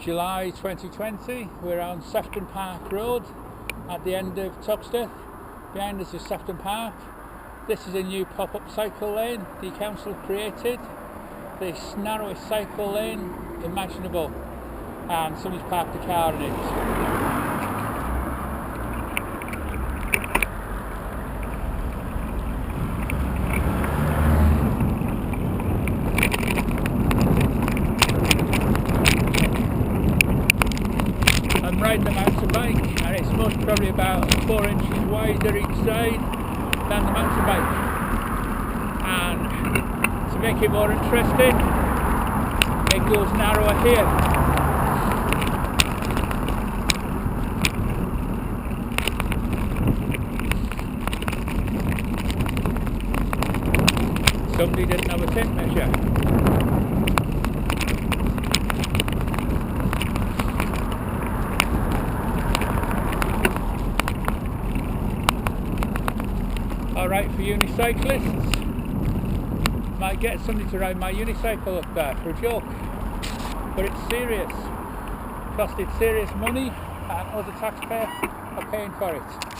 July 2020, we're on Sefton Park Road at the end of Toxteth. Behind us is Sefton Park. This is a new pop-up cycle lane the council created. This narrowest cycle lane imaginable, and somebody's parked a car in it. I'm riding a mountain bike, and it's most probably about 4 inches wider each side than the mountain bike. And to make it more interesting, it goes narrower here. Somebody didn't have a tape measure. Alright, for unicyclists, might get somebody to ride my unicycle up there for a joke, but it's serious. Costed serious money, and other taxpayers are paying for it.